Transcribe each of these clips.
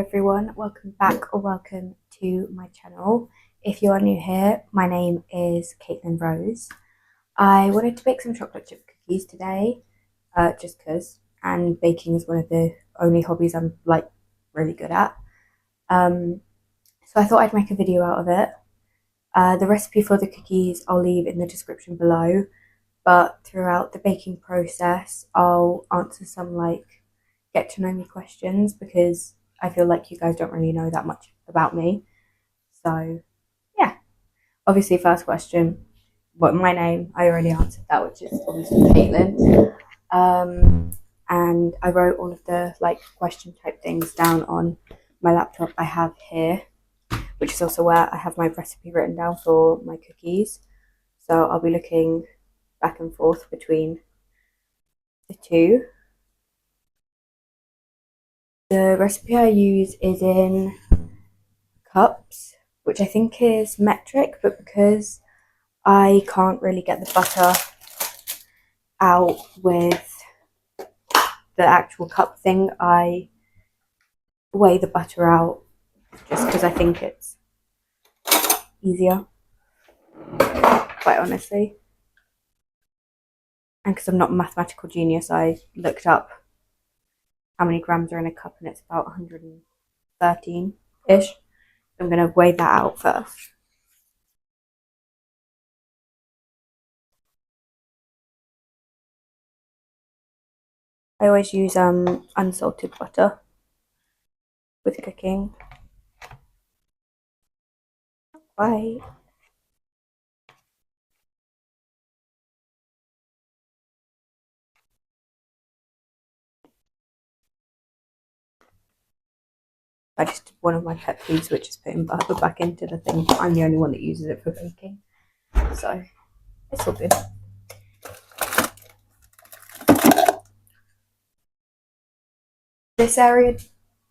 everyone, welcome back or welcome to my channel. If you are new here, my name is Caitlin Rose. I wanted to bake some chocolate chip cookies today, just because, and baking is one of the only hobbies I'm really good at. So I thought I'd make a video out of it. The recipe for the cookies I'll leave in the description below, but throughout the baking process I'll answer some get to know me questions because I feel like you guys don't really know that much about me. So yeah, obviously first question, what my name, I already answered that, which is obviously Caitlin. And I wrote all of the question type things down on my laptop I have here, which is also where I have my recipe written down for my cookies. So I'll be looking back and forth between the two. The recipe I use is in cups, which I think is metric, but because I can't really get the butter out with the actual cup thing, I weigh the butter out just because I think it's easier, quite honestly. And because I'm not a mathematical genius, I looked up how many grams are in a cup and it's about 113-ish. I'm going to weigh that out first. I always use unsalted butter with cooking. Right. I just did one of my pet peeves, which is putting butter back into the thing. I'm the only one that uses it for baking, so it's all good. This area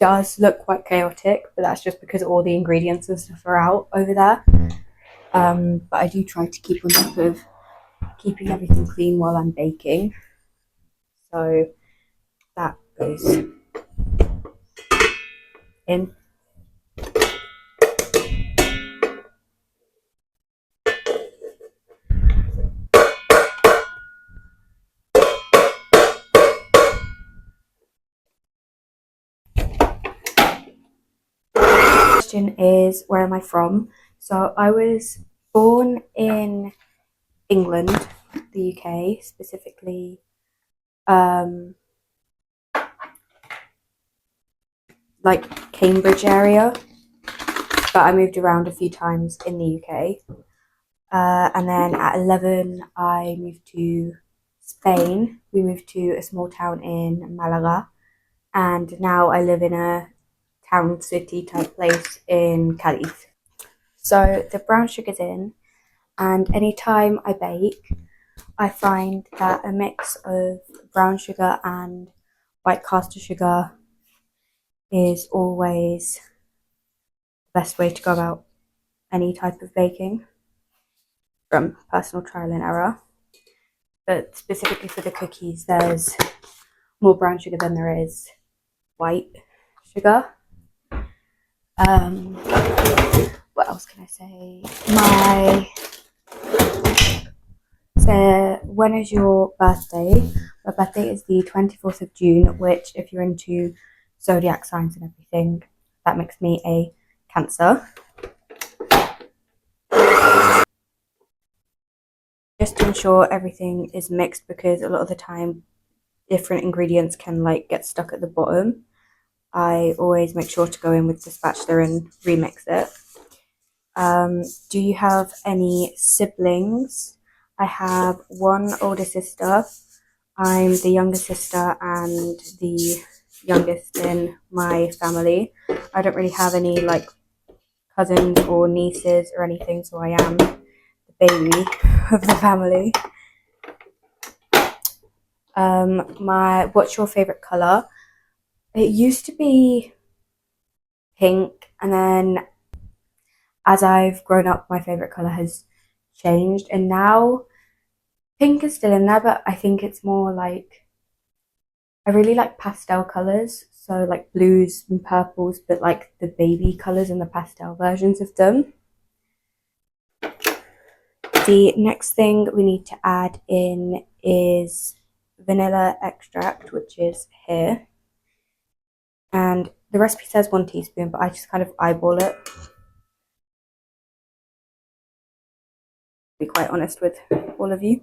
does look quite chaotic, but that's just because all the ingredients and stuff are out over there. But I do try to keep on top of keeping everything clean while I'm baking. So that goes in. Question is, where am I from? So I was born in England, the UK, specifically Cambridge area, but I moved around a few times in the UK. And then at 11 I moved to Spain. We moved to a small town in Malaga, and now I live in a town city type place in Cadiz. So the brown sugar's in, and anytime I bake I find that a mix of brown sugar and white caster sugar is always the best way to go about any type of baking, from personal trial and error. But specifically for the cookies, there's more brown sugar than there is white sugar. What else can I say? So when is your birthday? My birthday is the 24th of June, which, if you're into zodiac signs and everything, that makes me a Cancer. Just to ensure everything is mixed, because a lot of the time different ingredients can get stuck at the bottom, I always make sure to go in with the spatula and remix it. Do you have any siblings? I have one older sister. I'm the younger sister and the youngest in my family. I don't really have any cousins or nieces or anything, so I am the baby of the family. What's your favorite color? It used to be pink, and then as I've grown up my favorite color has changed, and now pink is still in there, but I think it's more I really like pastel colors, so like blues and purples, but like the baby colours and the pastel versions of them. The next thing we need to add in is vanilla extract, which is here. And the recipe says 1 teaspoon, but I just kind of eyeball it. Be quite honest with all of you.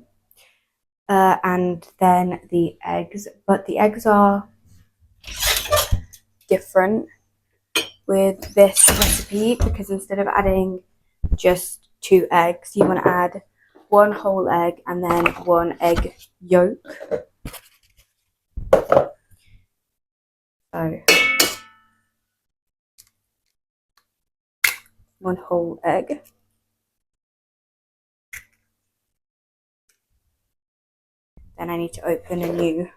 And then the eggs, but the eggs are different with this recipe because instead of adding just 2 eggs, you want to add 1 whole egg and then 1 egg yolk. So 1 whole egg. Then I need to open a new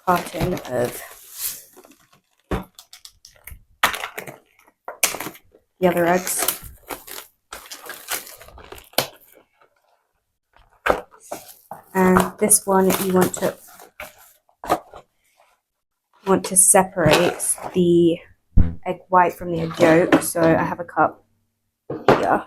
carton of the other eggs. And this one you want to separate the egg white from the egg yolk. So I have a cup here.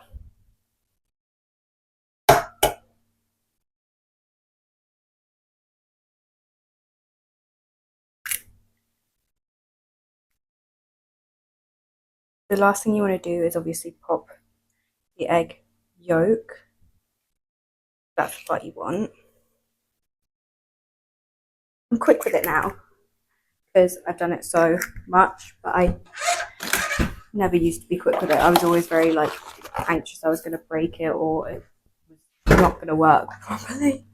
The last thing you want to do is obviously pop the egg yolk. That's what you want. I'm quick with it now because I've done it so much, but I never used to be quick with it. I was always very like anxious I was going to break it or it was not going to work properly.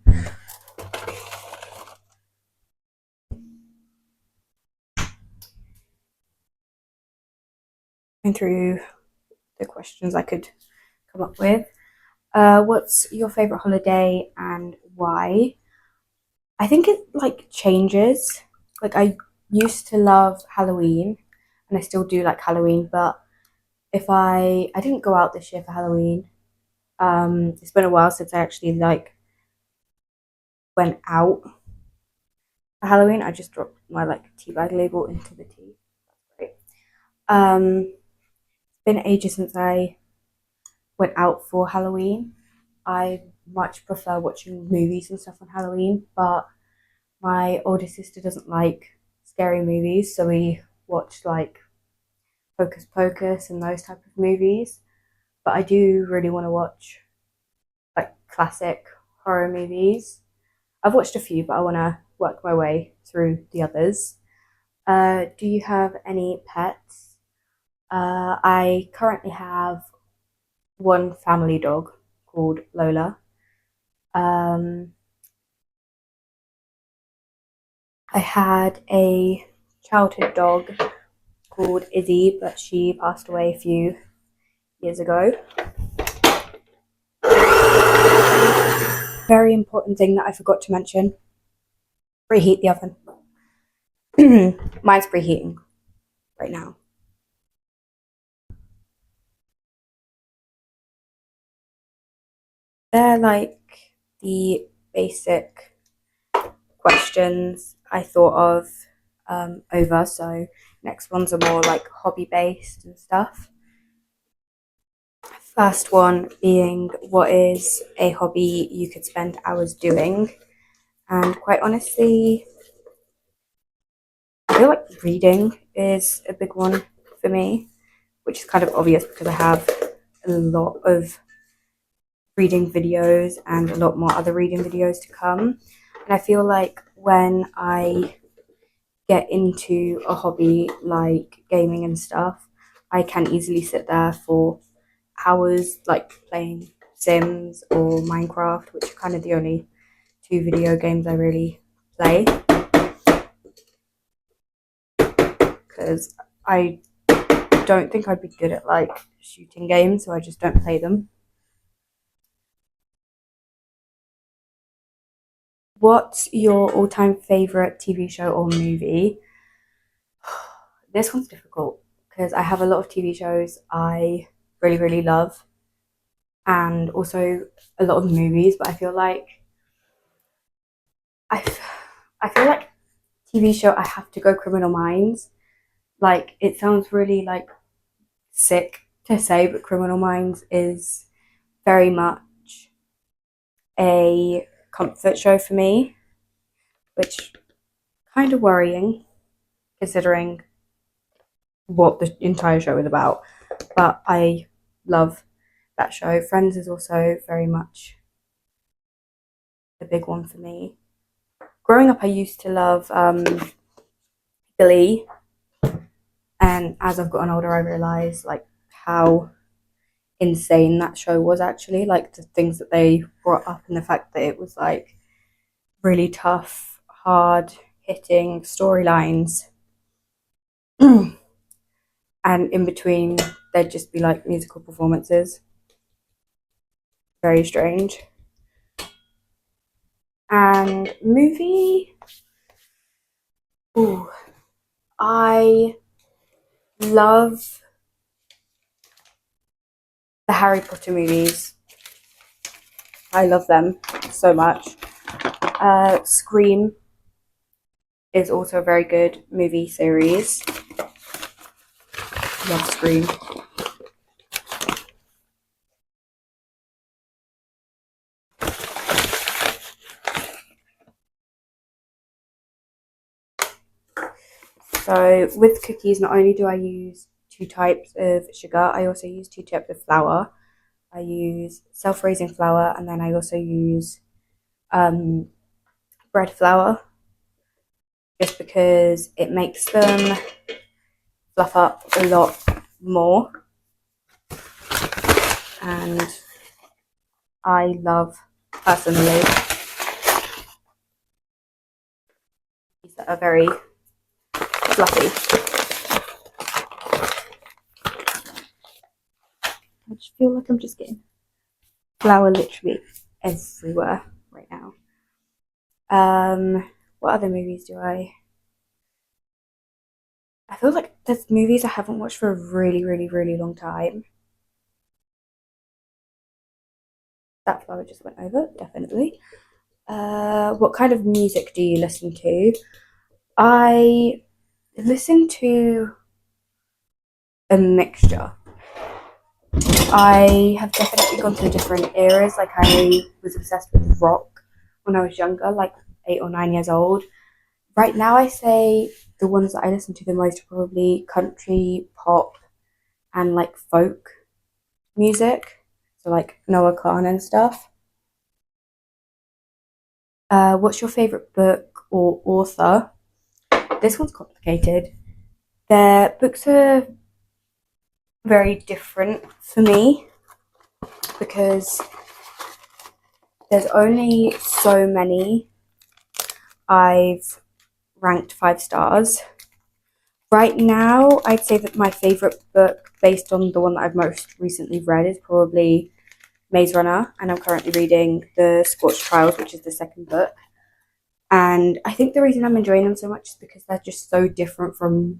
Going through the questions I could come up with. What's your favorite holiday and why? I think it like changes. Like I used to love Halloween and I still do like Halloween, but if I didn't go out this year for Halloween. It's been a while since I actually like went out for Halloween. I just dropped my like tea bag label into the tea. That's great. It's been ages since I went out for Halloween. I much prefer watching movies and stuff on Halloween, but my older sister doesn't like scary movies, so we watched like Hocus Pocus and those type of movies. But I do really want to watch like classic horror movies. I've watched a few, but I want to work my way through the others. Do you have any pets? I currently have 1 family dog called Lola. I had a childhood dog called Izzy, but she passed away a few years ago. Very important thing that I forgot to mention. Preheat the oven. Mine's preheating right now. They're like the basic questions I thought of over. So next ones are more like hobby based and stuff. First one being, what is a hobby you could spend hours doing? And quite honestly, I feel like reading is a big one for me, which is kind of obvious because I have a lot of reading videos and a lot more other reading videos to come. And I feel like when I get into a hobby like gaming and stuff, I can easily sit there for hours, like playing Sims or Minecraft, which are kind of the only 2 video games I really play. Because I don't think I'd be good at like shooting games, so I just don't play them. What's your all-time favorite TV show or movie? This one's difficult because I have a lot of TV shows I really, really love and also a lot of movies, but I feel like TV show, I have to go Criminal Minds. Like, it sounds really like sick to say, but Criminal Minds is very much a comfort show for me, which kind of worrying considering what the entire show is about. But I love that show. Friends is also very much a big one for me. Growing up, I used to love Glee, and as I've gotten older, I realise like how insane that show was actually. Like the things that they brought up, and the fact that it was like really tough, hard hitting storylines. And in between, there'd just be like musical performances. Very strange. And movie. Ooh, I love the Harry Potter movies. I love them so much. Scream is also a very good movie series. Love Scream. So with cookies, not only do I use 2 types of sugar, I also use 2 types of flour. I use self-raising flour, and then I also use bread flour, just because it makes them fluff up a lot more. And I love, personally, these that are very fluffy. I just feel like I'm just getting flour literally everywhere right now. What other movies do I feel like there's movies I haven't watched for a really, really, really long time. That flower just went over, definitely. What kind of music do you listen to? I listen to a mixture. I have definitely gone through different eras. Like I was obsessed with rock when I was younger, like 8 or 9 years old. Right now, I say the ones that I listen to the most are probably country, pop, and like folk music. So like Noah Khan and stuff. What's your favorite book or author? This one's complicated. Their books are very different for me because there's only so many I've ranked 5 stars. Right now, I'd say that my favourite book, based on the one that I've most recently read, is probably Maze Runner, and I'm currently reading The Scorched Trials, which is the second book. And I think the reason I'm enjoying them so much is because they're just so different from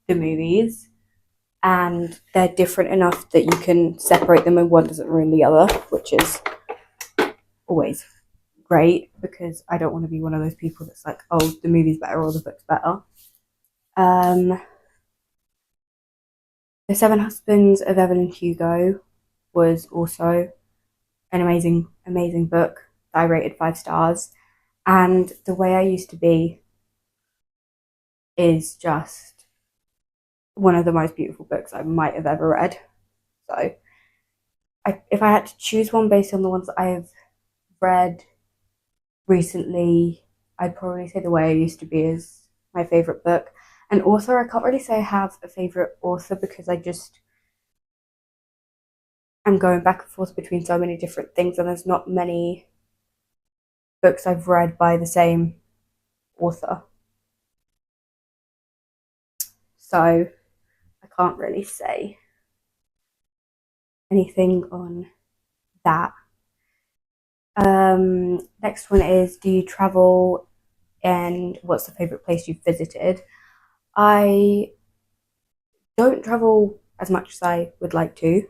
the movies, and they're different enough that you can separate them and one doesn't ruin the other, which is always great because I don't want to be one of those people that's like, oh, the movie's better or the book's better. The Seven Husbands of Evelyn Hugo was also an amazing, amazing book that I rated 5 stars. And The Way I Used to Be is just one of the most beautiful books I might have ever read. So, if I had to choose one based on the ones that I have read recently, I'd probably say The Way I Used to Be is my favourite book. And author, I can't really say I have a favourite author because I'm going back and forth between so many different things, and there's not many books I've read by the same author. So I can't really say anything on that. Next one is, do you travel and what's the favourite place you've visited? I don't travel as much as I would like to.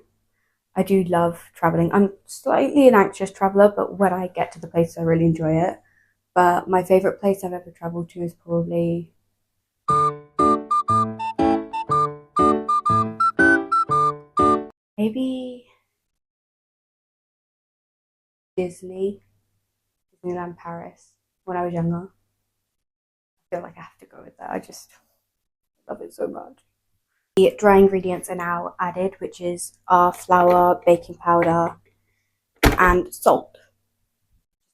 I do love traveling. I'm slightly an anxious traveler, but when I get to the place, I really enjoy it. but my favourite place I've ever travelled to is probably maybe Disneyland Paris when I was younger. I feel like I have to go with that. I just love it so much. The dry ingredients are now added, which is our flour, baking powder, and salt.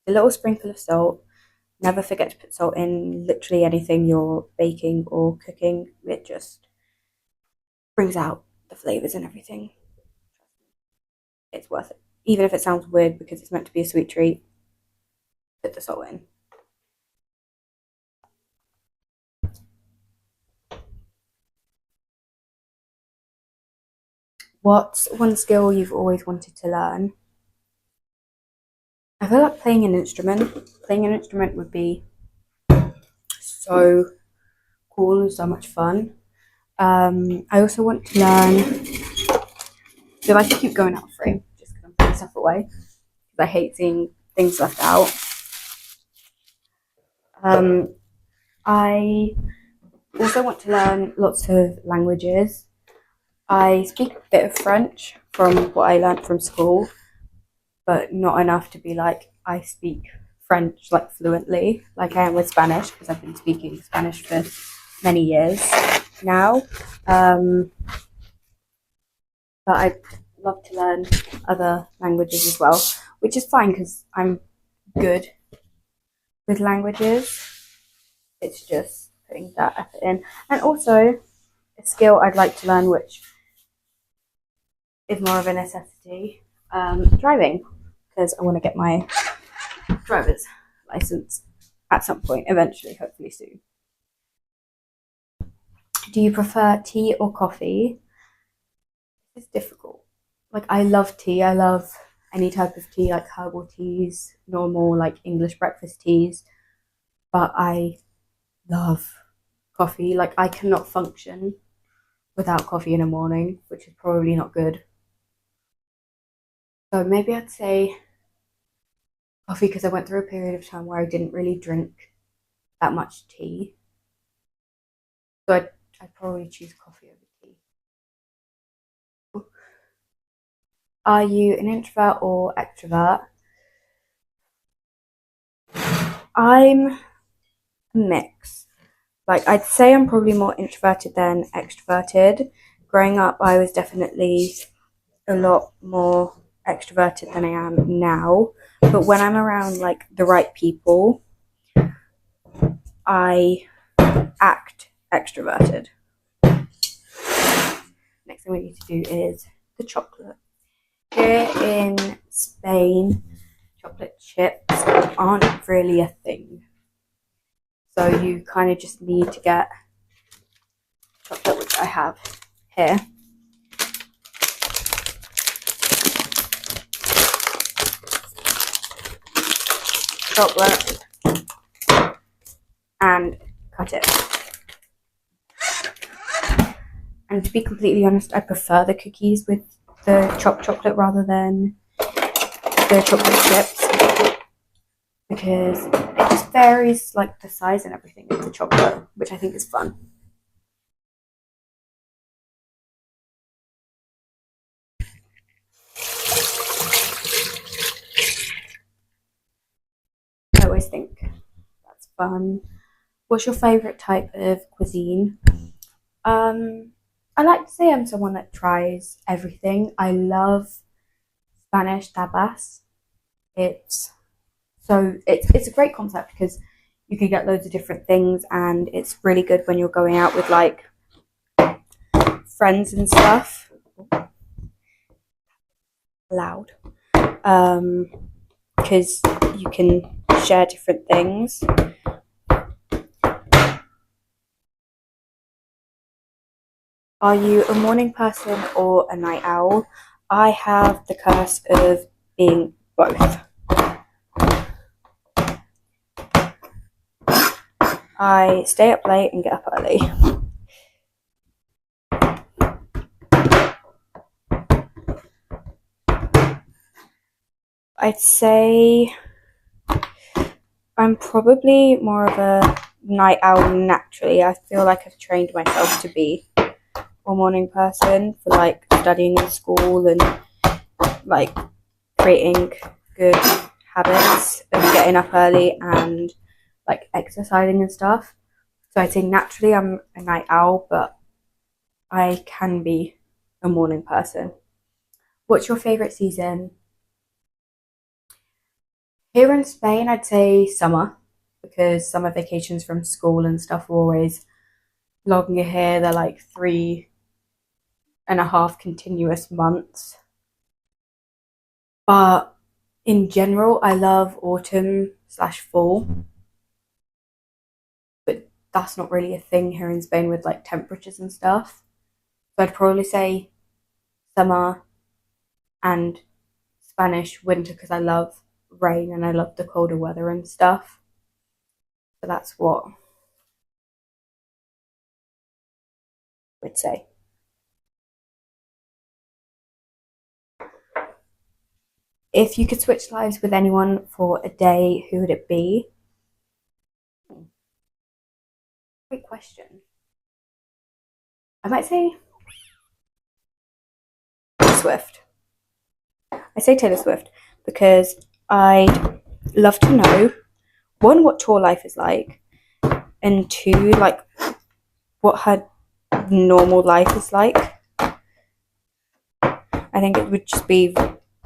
A little sprinkle of salt. Never forget to put salt in literally anything you're baking or cooking. It just brings out the flavours and everything. It's worth it. Even if it sounds weird because it's meant to be a sweet treat, put the salt in. What's one skill you've always wanted to learn? I feel like playing an instrument. Playing an instrument would be so cool and so much fun. I also want to learn. I feel like I keep going out of frame just because I'm putting stuff away. Because I hate seeing things left out. I also want to learn lots of languages. I speak a bit of French from what I learnt from school, but not enough to be like I speak French like fluently, like I am with Spanish, because I've been speaking Spanish for many years now. But I'd love to learn other languages as well, which is fine because I'm good with languages. It's just putting that effort in. And also, a skill I'd like to learn, which is more of a necessity, driving, because I want to get my driver's license at some point, eventually, hopefully soon. Do you prefer tea or coffee? It's difficult. Like, I love tea. I love any type of tea, like herbal teas, normal, like English breakfast teas. But I love coffee. Like, I cannot function without coffee in the morning, which is probably not good. So maybe I'd say coffee, because I went through a period of time where I didn't really drink that much tea. So I'd probably choose coffee over tea. Are you an introvert or extrovert? I'm a mix. Like, I'd say I'm probably more introverted than extroverted. Growing up, I was definitely a lot more extroverted than I am now. But when I'm around like the right people, I act extroverted. Next thing we need to do is the chocolate. Here in Spain, chocolate chips aren't really a thing. So you kind of just need to get chocolate, which I have here. Chocolate and cut it. And to be completely honest, I prefer the cookies with the chopped chocolate rather than the chocolate chips, because it just varies like the size and everything of the chocolate, which I think is fun. I always think that's fun. What's your favourite type of cuisine? I like to say I'm someone that tries everything. I love Spanish tapas. It's it's a great concept because you can get loads of different things, and it's really good when you're going out with like friends and stuff. Loud, because you can share different things. Are you a morning person or a night owl? I have the curse of being both. I stay up late and get up early. I'd say I'm probably more of a night owl naturally. I feel like I've trained myself to be a morning person for like studying in school and like creating good habits of getting up early and like exercising and stuff. So I'd say naturally I'm a night owl, but I can be a morning person. What's your favourite season? Here in Spain, I'd say summer because summer vacations from school and stuff are always longer here. They're like 3.5 continuous months. But in general, I love autumn/fall, but that's not really a thing here in Spain with like temperatures and stuff. So I'd probably say summer and Spanish winter because I love rain and I love the colder weather and stuff. So that's what I would say. If you could switch lives with anyone for a day, who would it be? Great question. I might say Taylor Swift. I say Taylor Swift because I'd love to know one, what tour life is like, and two, like what her normal life is like. I think it would just be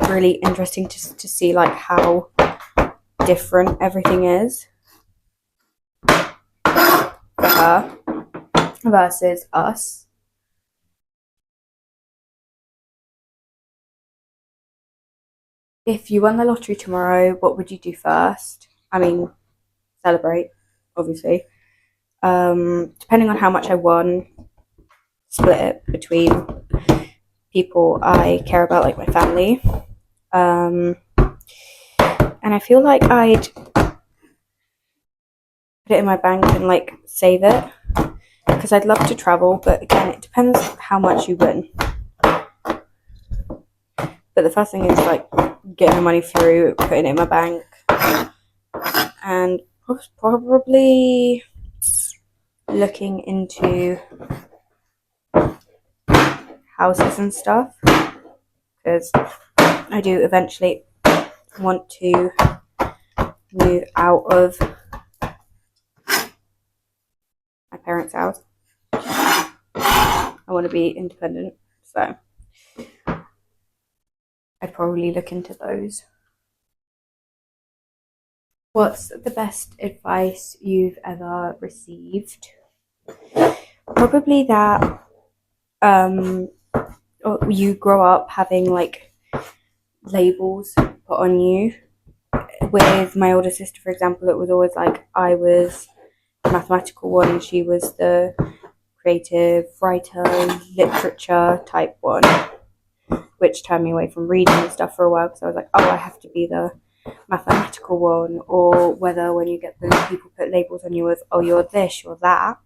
really interesting to see like how different everything is for her versus us. If you won the lottery tomorrow, what would you do first? I mean, celebrate, obviously. Depending on how much I won, split it between people I care about, like my family. And I feel like I'd put it in my bank and like save it because I'd love to travel, but again, it depends how much you win. But the first thing is like getting the money through, putting it in my bank, and probably looking into houses and stuff because I do eventually want to move out of my parents' house. I want to be independent, so I'd probably look into those. What's the best advice you've ever received? Probably that you grow up having like labels put on you. With my older sister, for example, it was always like I was the mathematical one and she was the creative writer, literature type one, which turned me away from reading and stuff for a while because I was like, oh, I have to be the mathematical one. Or whether when you get the people put labels on you as, oh, you're this, you're that,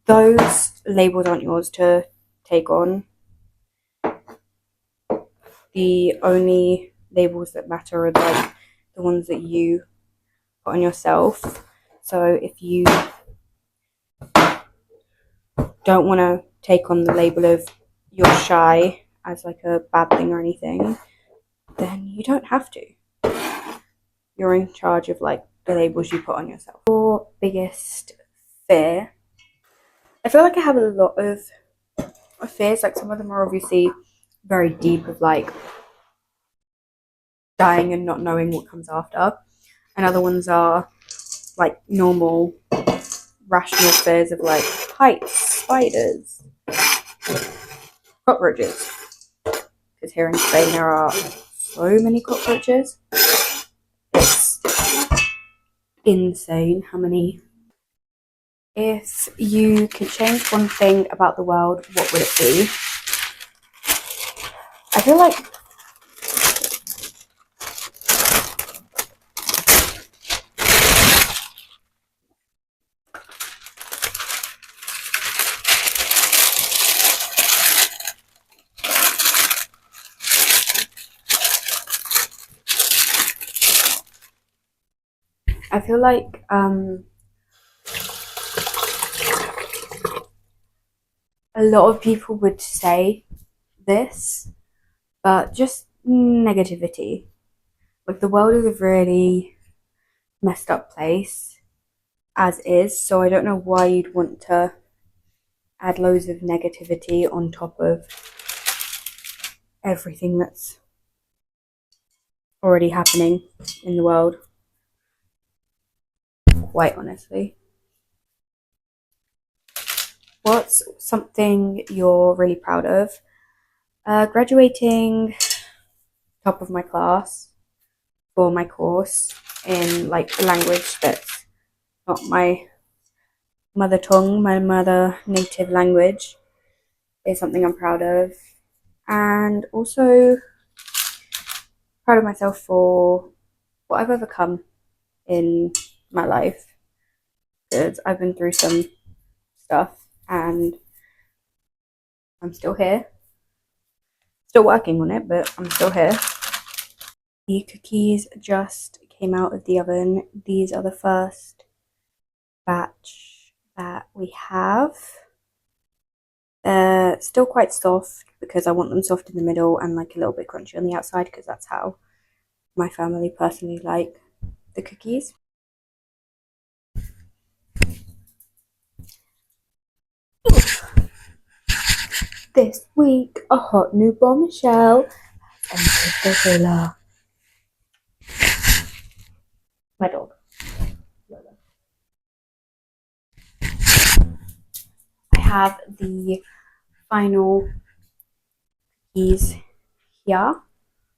those labels aren't yours to take on. The only labels that matter are like the ones that you put on yourself. So if you don't want to take on the label of you're shy as like a bad thing or anything, then you don't have to. You're in charge of like the labels you put on yourself. Your biggest fear? I feel like I have a lot of fears. Like some of them are obviously very deep, of like dying and not knowing what comes after, and other ones are like normal, rational fears of like heights, spiders, cockroaches. Because here in Spain there are so many cockroaches. It's insane how many. If you could change one thing about the world, what would it be? I feel like I feel like a lot of people would say this, but just negativity. Like the world is a really messed up place as is, so I don't know why you'd want to add loads of negativity on top of everything that's already happening in the world, quite honestly. What's something you're really proud of? Graduating top of my class for my course in like a language that's not my mother tongue, my mother native language is something I'm proud of. And also proud of myself for what I've overcome in my life because I've been through some stuff and I'm still here. Still working on it, but I'm still here. The cookies just came out of the oven. These are the first batch that we have. They're still quite soft because I want them soft in the middle and like a little bit crunchy on the outside because that's how my family personally like the cookies. This week, a hot new bombshell has entered the villa. My dog. I have the final keys here.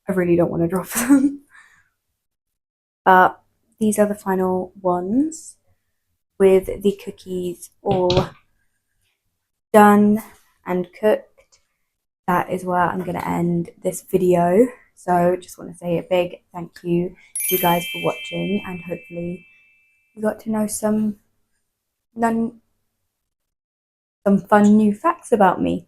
I really don't want to drop them, but these are the final ones with the cookies all done and cooked. That is where I'm going to end this video. So just want to say a big thank you to you guys for watching, and hopefully you got to know some fun new facts about me.